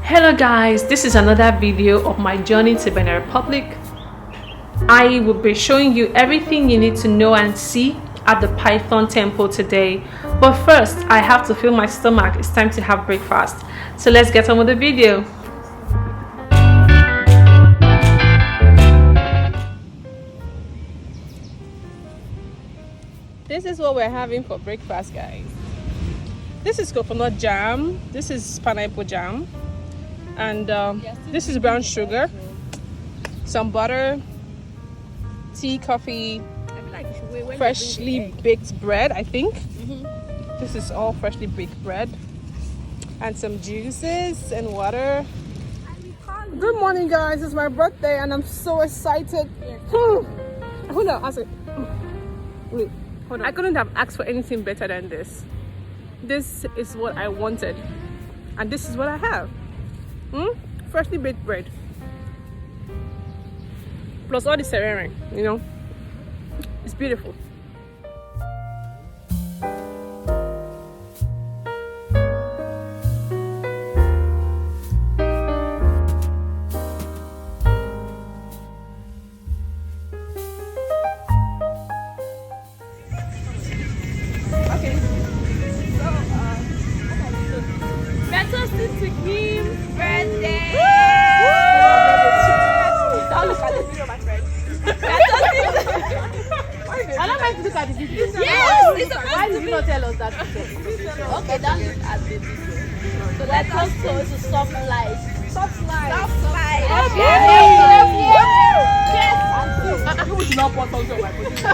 Hello guys, this is another video of my journey to Benin Republic. I will be showing you everything you need to know and see at the Python temple today. But first, I have to fill my stomach. It's time to have breakfast. So let's get on with the video. This is what we're having for breakfast, guys. This is coconut jam. This is pineapple jam. And this is brown sugar, some butter, tea, coffee, freshly baked bread, I think. This is all freshly baked bread, and some juices and water. Good morning, guys. It's my birthday and I'm so excited. Hold on, wait, hold on. I couldn't have asked for anything better than this. This is what I wanted, and this is what I have. Freshly baked bread plus all the serene, you know, it's beautiful. Okay, so better to give birthday. Don't look at the video, my friend. I don't like to look at the video. Yes, it's why did you not tell us that? okay, don't look at the video. So let us go to soft light. Soft light. Soft light. Yes. You should not put on my position.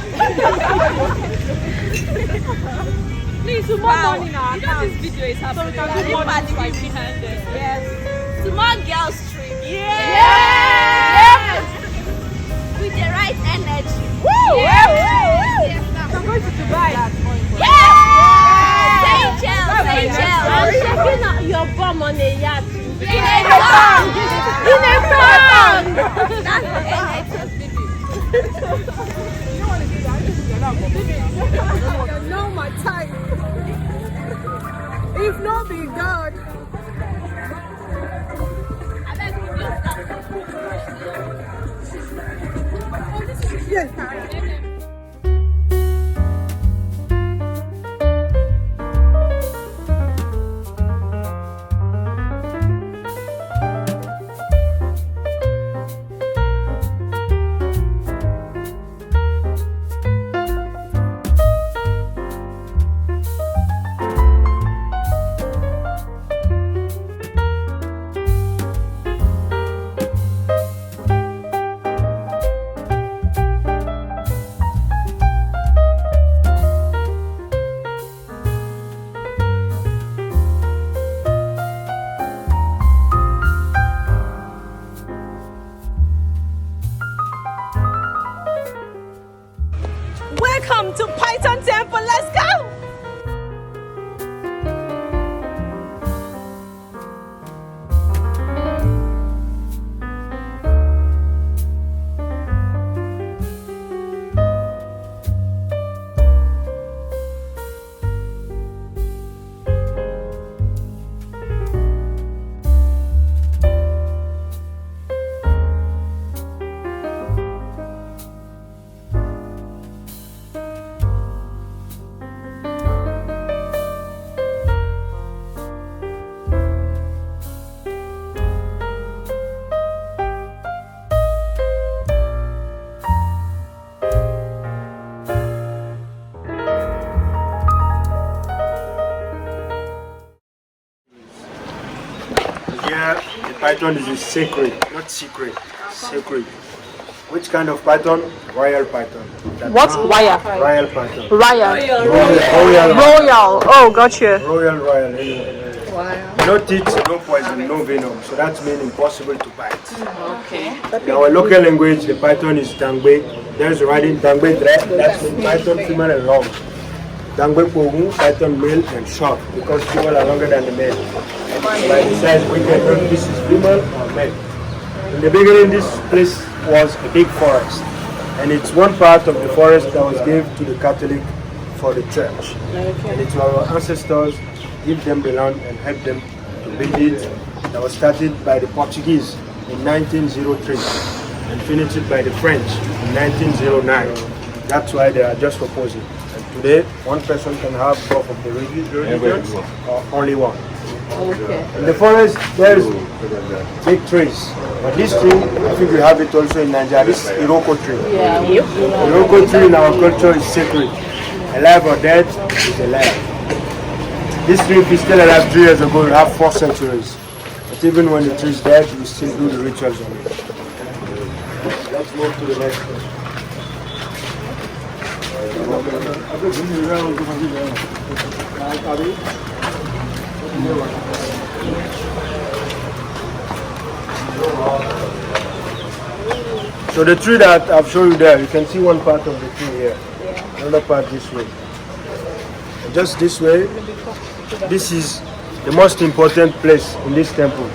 Please, tomorrow morning now. You know this video is happening. So we can do more than 5 behind it. Yes. Tomorrow girls stream. Yes. With the right energy. Woo! Yes. So I'm going to Dubai. Yes. Say gel. I'm checking out your bum on a yacht. In a song. That's the energy. You know my type. If not be God. Yes. Welcome to Python Temple. Let's go. Here, the python is sacred, not secret, sacred. Which kind of python? Royal python. What? Wire? Royal python. Royal. Royal. Oh, gotcha. Royal. Wow. No teeth, no poison, no venom. So that's mean impossible to bite. Okay. In our local language, the python is dangbe. There's writing dangbe dress. That's mean python female and long. Dangbe pogun, python male and short because female are longer than the male. By the size, we can know this is female or male. In the beginning, this place was a big forest, and it's one part of the forest that was given to the Catholic for the church. And it's our ancestors give them the land and help them to build it that was started by the Portuguese in 1903 and finished by the French in 1909. That's why they are just opposite. And today, one person can have both of the religions or only one. Okay. In the forest, there's big trees. But this tree, I think we have it also in Nigeria. This is Iroko tree. Yeah. Iroko tree in our culture is sacred. Alive or dead is alive. This tree, if it's still alive 3 years ago, will have 4 centuries. But even when the tree is dead, we still do the rituals on it. Let's move to the next one. So the tree that I've shown you there, you can see one part of the tree here, another part this way. And just this way, this is the most important place in this temple.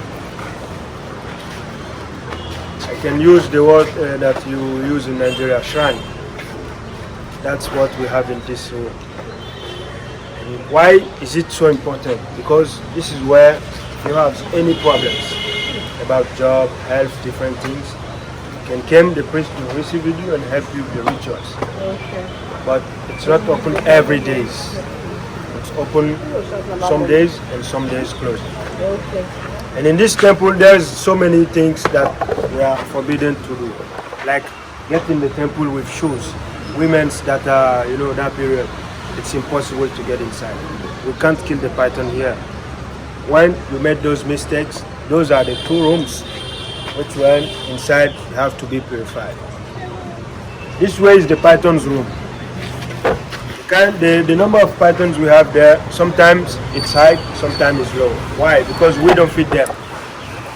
I can use the word that you use in Nigeria, shrine. That's what we have in this room. And why is it so important? Because this is where if you have any problems about job, health, different things, you can come, the priest will receive you and help you with the rituals. Okay. But it's not open every day. It's open some days and some days closed. Okay. And in this temple, there's so many things that we are forbidden to do, like get in the temple with shoes. Women's that are, that period, it's impossible to get inside. We can't kill the python here. When you made those mistakes, those are the 2 rooms which when inside you have to be purified. This way is the python's room. The number of pythons we have there, sometimes it's high, sometimes it's low. Why? Because we don't feed them.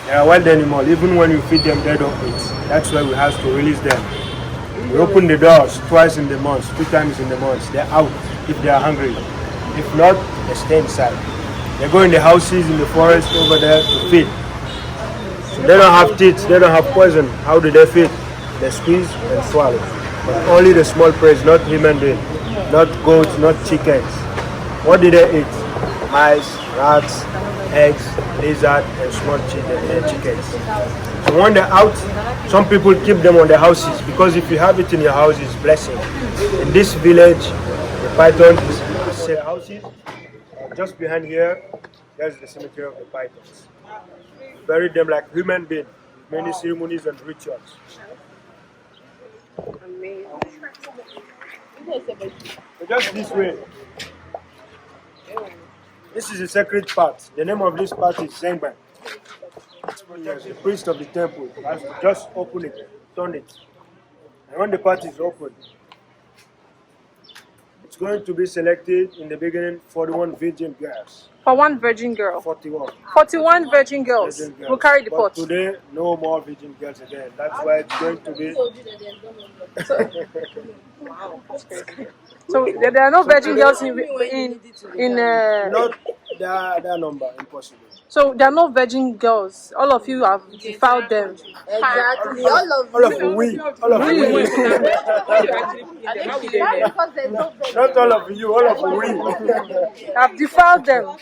They are wild animals. Even when you feed them, they don't eat. That's why we have to release them. We open the doors twice in the month, 2 times in the month. They're out if they are hungry. If not, they stay inside. They go in the houses, in the forest over there to feed. So they don't have teeth, they don't have poison. How do they feed? They squeeze and swallow. But only the small prey, not human being, not goats, not chickens. What do they eat? Mice, rats, eggs, lizard, and small chickens. So when they're out, some people keep them on their houses because if you have it in your house, it's blessing. In this village, the python is set houses. Just behind here, there's the cemetery of the pythons. Buried them like human beings, many ceremonies and rituals. So just this way. This is a sacred part. The name of this part is Zengban. The priest of the temple has to just open it, turn it. And when the part is open, it's going to be selected in the beginning 41 virgin girls. For one virgin girl. 41. 41 virgin girls will carry the pot. But today, no more virgin girls again. That's why it's going to be... So there are no virgin girls in Not their number, impossible. So there are no virgin girls. All of you have defiled them. Exactly. All of we. Not all of you, all of we. Have defiled them.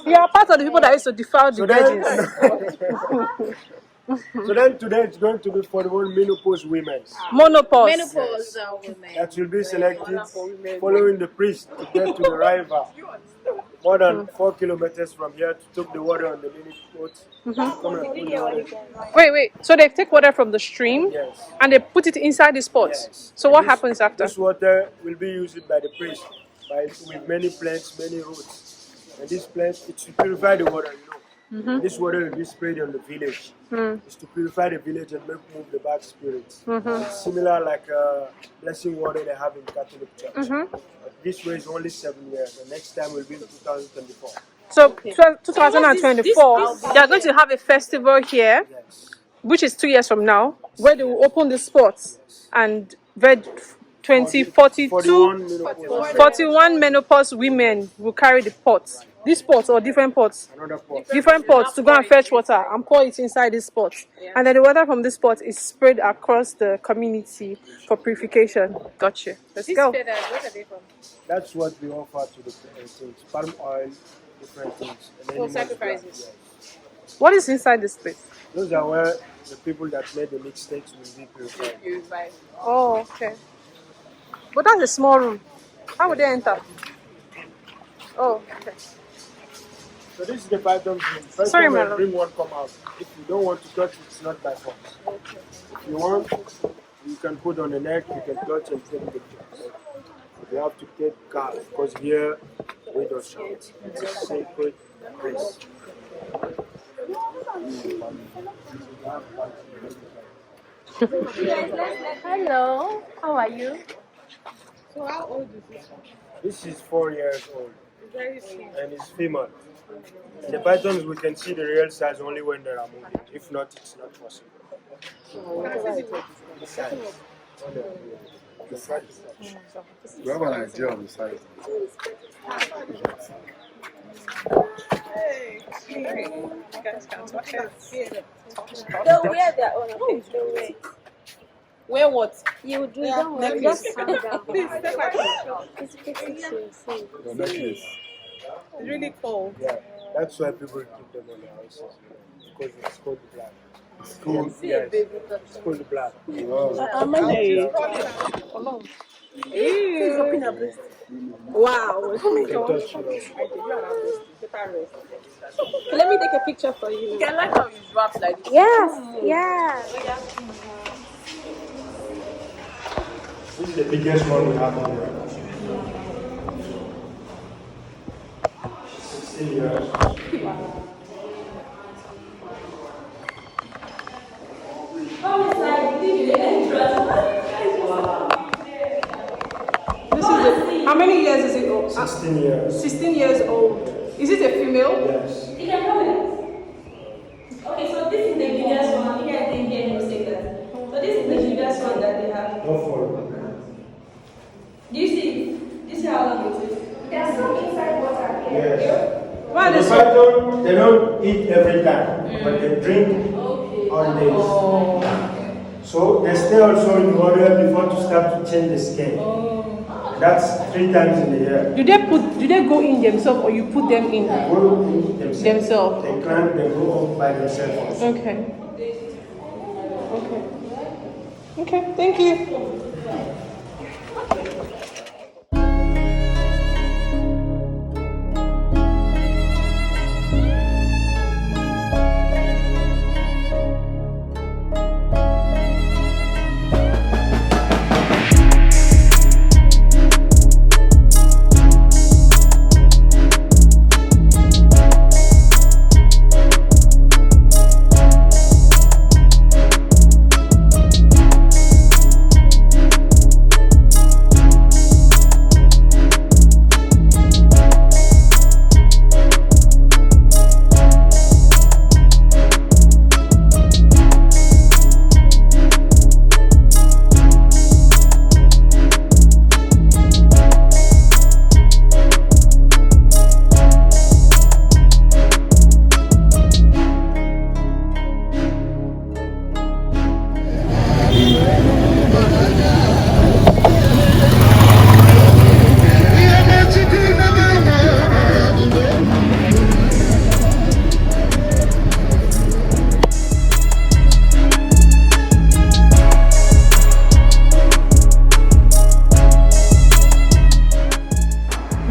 You are part of the people that used to defile the virgins. So then today it's going to be 41 menopause women. Monopause. menopause women. That will be selected following the priest to get to the river. More than 4 kilometers from here to take the water on the mini boat. Come and pull the water. Wait. So they take water from the stream Yes. and they put it inside this pot. Yes. So what happens after? This water will be used by the priest with many plants, many roots. And this plant, it's to purify the water, This water will be sprayed on the village. It's to purify the village and move the bad spirits. It's similar like blessing water they have in Catholic Church. But this way is only 7 years. The next time will be in 2024. So 2024, they are going to have a festival here, Yes. which is 2 years from now, where they will open the spots and 41 menopause women will carry the pots. These pots or different pots? Another pot. Different pots to go and fetch water and pour it inside this pot. And then the water from this pot is spread across the community for purification. Gotcha. Let's go. Feathers, what are they from? That's what we offer to the patients. Palm oil, different things. And Oh, animals sacrifices. blood, yes. What is inside this place? Those are where the people that made the mistakes will be purified. Oh, okay. But that's a small room. How would they enter? Oh, okay. So this is the python's room. First Sorry, time my when love. bring one come out. If you don't want to touch it, it's not by force. If you want, you can put on the neck, you can touch and take pictures. You have to take care because here we don't shout. It's a sacred place. Hello, how are you? So how old is this one? This is 4 years old Very small. and it's female. And the pythons we can see the real size only when they are moving. If not, it's not possible. The size. The size. You have an idea of the size. Hey, you guys can touch it. They'll wear their own things. They'll wear. Wear what? You do Yeah, don't necklace. just calm down. Please, take my picture. It's fixing to see. Your necklace. It's really cold. Yeah, that's why people keep them on their houses, because it's called black. It's cool. Yes, it's called black. Wow. Wow. You can touch it. Let me take a picture for you. I like how you drop like this. Yes, yes. This is the biggest one we have here. 16 years. This is the, how many years is it old? 16 years. 16 years old. Is it a female? Yes. You can comment. Okay, so this is the biggest one. Here I think you say that. So this is the biggest one that they have. Don't follow. Do you see? Do you see how long it is? There's some inside water here. Yes. Why The are they so? python, they don't eat every time, but they drink all days. So they stay also in water before to start to change the skin. That's 3 times in the year. Do they go in themselves or you put them in? Go in Themselves. They climb, they go up by themselves. Okay. Okay. Okay, thank you.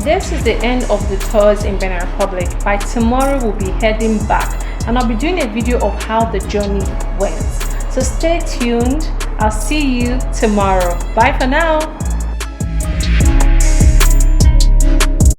This is the end of the tours in Benin Republic. By tomorrow we'll be heading back and I'll be doing a video of how the journey went. So stay tuned. I'll see you tomorrow. Bye for now.